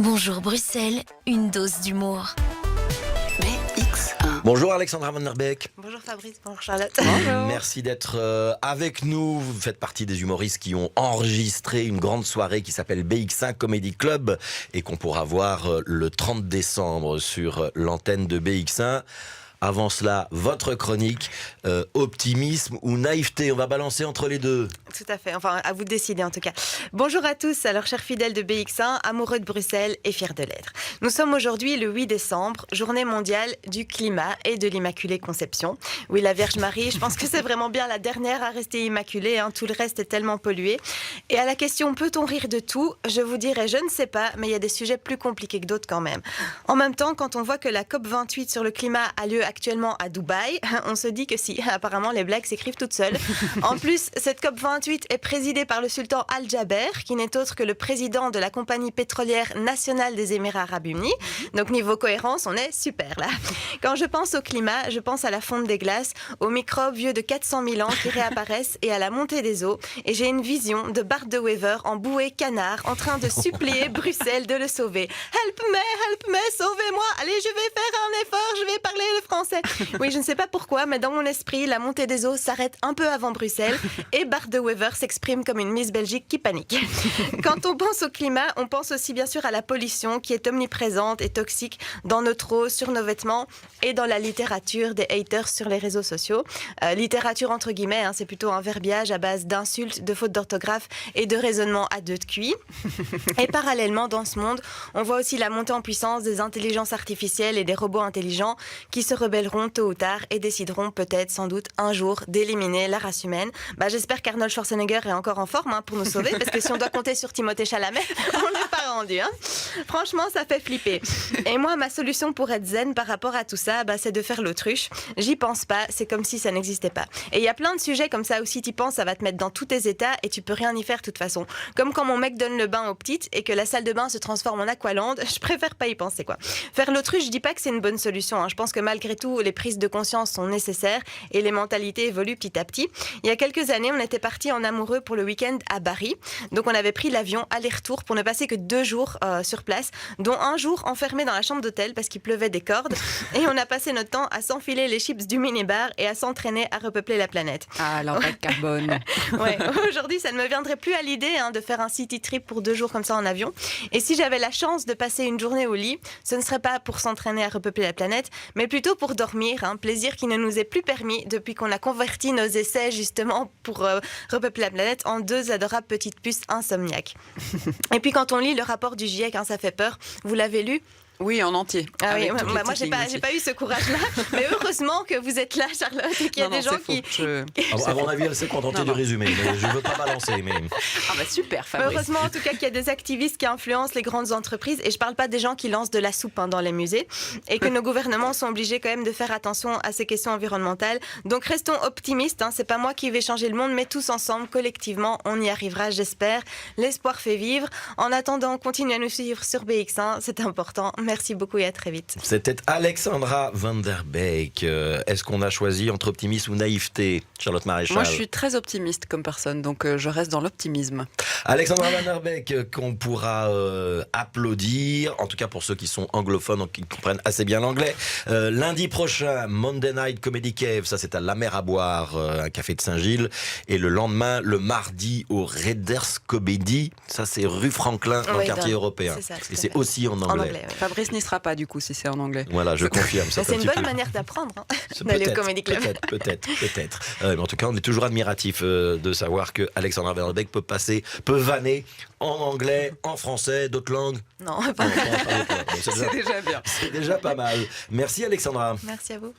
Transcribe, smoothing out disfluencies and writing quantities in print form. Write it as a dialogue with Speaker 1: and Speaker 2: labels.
Speaker 1: Bonjour Bruxelles, une dose d'humour.
Speaker 2: BX1.
Speaker 3: Bonjour Alexandra Van der Beek.
Speaker 4: Bonjour Fabrice, bonjour Charlotte.
Speaker 3: Merci d'être avec nous. Vous faites partie des humoristes qui ont enregistré une grande soirée qui s'appelle BX1 Comedy Club et qu'on pourra voir le 30 décembre sur l'antenne de BX1. Avant cela, votre chronique, optimisme ou naïveté, on va balancer entre les deux.
Speaker 4: Tout à fait, enfin à vous de décider en tout cas. Bonjour à tous, alors chers fidèles de BX1, amoureux de Bruxelles et fiers de l'être. Nous sommes aujourd'hui le 8 décembre, journée mondiale du climat et de l'Immaculée Conception. Oui, la Vierge Marie, je pense que c'est vraiment bien la dernière à rester immaculée, hein, tout le reste est tellement pollué. Et à la question, peut-on rire de tout ? Je vous dirais, je ne sais pas, mais il y a des sujets plus compliqués que d'autres quand même. En même temps, quand on voit que la COP28 sur le climat a lieu actuellement à Dubaï, on se dit que si, apparemment les blagues s'écrivent toutes seules. En plus, cette COP28 est présidée par le sultan Al-Jaber, qui n'est autre que le président de la compagnie pétrolière nationale des Émirats Arabes Unis. Donc niveau cohérence, on est super là. Quand je pense au climat, je pense à la fonte des glaces, aux microbes vieux de 400 000 ans qui réapparaissent et à la montée des eaux. Et j'ai une vision de Bart de Wever en bouée canard en train de supplier Bruxelles de le sauver. Help me, sauvez-moi. Allez, je vais faire un effort, je vais parler le français. Oui, je ne sais pas pourquoi, mais dans mon esprit, la montée des eaux s'arrête un peu avant Bruxelles et Bart de Wever s'exprime comme une Miss Belgique qui panique. Quand on pense au climat, on pense aussi bien sûr à la pollution qui est omniprésente et toxique dans notre eau, sur nos vêtements et dans la littérature des haters sur les réseaux sociaux. Littérature entre guillemets, hein, c'est plutôt un verbiage à base d'insultes, de fautes d'orthographe et de raisonnements à deux de QI. Et parallèlement, dans ce monde, on voit aussi la montée en puissance des intelligences artificielles et des robots intelligents qui se rebelleront tôt ou tard et décideront peut-être, sans doute, un jour d'éliminer la race humaine. J'espère qu'Arnold Schwarzenegger est encore en forme pour nous sauver, parce que si on doit compter sur Timothée Chalamet, on n'est pas rendu. Franchement, ça fait flipper. Et moi, ma solution pour être zen par rapport à tout ça, c'est de faire l'autruche. J'y pense pas, c'est comme si ça n'existait pas. Et il y a plein de sujets comme ça où si tu penses, ça va te mettre dans tous tes états et tu peux rien y faire de toute façon. Comme quand mon mec donne le bain aux petites et que la salle de bain se transforme en aqualand, je préfère pas y penser quoi. Faire l'autruche, je dis pas que c'est une bonne solution. Je pense que malgré tout, les prises de conscience sont nécessaires et les mentalités évoluent petit à petit. Il y a quelques années, on était partis en amoureux pour le week-end à Bari. Donc on avait pris l'avion aller-retour pour ne passer que 2 jours sur place, dont un jour enfermé dans la chambre d'hôtel parce qu'il pleuvait des cordes. Et on a passé notre temps à s'enfiler les chips du minibar et à s'entraîner à repeupler la planète.
Speaker 2: Ah, l'empreinte carbone.
Speaker 4: Ouais, aujourd'hui, ça ne me viendrait plus à l'idée de faire un city trip pour 2 jours comme ça en avion. Et si j'avais la chance de passer une journée au lit, ce ne serait pas pour s'entraîner à repeupler la planète, mais plutôt pour dormir, un plaisir qui ne nous est plus permis depuis qu'on a converti nos essais justement pour repeupler la planète en 2 adorables petites puces insomniaques. Et puis quand on lit le rapport du GIEC, ça fait peur. Vous l'avez lu ?
Speaker 2: Oui, en entier.
Speaker 4: Ah oui,
Speaker 2: Avec
Speaker 4: moi j'ai pas eu ce courage-là, mais heureusement que vous êtes là, Charlotte, et qu'il y a des gens qui...
Speaker 3: À mon avis, elle s'est contentée du résumé, mais je ne veux pas balancer. Mais...
Speaker 2: super, Fabrice.
Speaker 4: Heureusement en tout cas qu'il y a des activistes qui influencent les grandes entreprises, et je parle pas des gens qui lancent de la soupe dans les musées, et que nos gouvernements sont obligés quand même de faire attention à ces questions environnementales. Donc restons optimistes, c'est pas moi qui vais changer le monde, mais tous ensemble, collectivement, on y arrivera, j'espère. L'espoir fait vivre. En attendant, continuez à nous suivre sur BX1, c'est important. Merci beaucoup et à très vite.
Speaker 3: C'était Alexandra Van der Beek. Est-ce qu'on a choisi entre optimisme ou naïveté, Charlotte Maréchal ?
Speaker 2: Moi, je suis très optimiste comme personne, donc je reste dans l'optimisme.
Speaker 3: Alexandra Van der Beek, qu'on pourra applaudir, en tout cas pour ceux qui sont anglophones, donc qui comprennent assez bien l'anglais. Lundi prochain, Monday Night Comedy Cave, ça c'est à La Mer à Boire, un café de Saint-Gilles. Et le lendemain, le mardi, au Raiders Comedy, ça c'est rue Franklin, dans le quartier européen.
Speaker 4: C'est ça,
Speaker 3: et c'est aussi en anglais.
Speaker 4: Oui.
Speaker 2: Fabrice n'y sera pas du coup si c'est en anglais.
Speaker 3: Voilà, je confirme.
Speaker 4: C'est une bonne manière d'apprendre d'aller au Comedy Club.
Speaker 3: Peut-être. Mais en tout cas, on est toujours admiratif de savoir que Alexandra Van der Beek peut vanner en anglais, en français, d'autres langues.
Speaker 4: Non,
Speaker 2: C'est déjà bien.
Speaker 3: C'est déjà pas mal. Merci Alexandra.
Speaker 4: Merci à vous.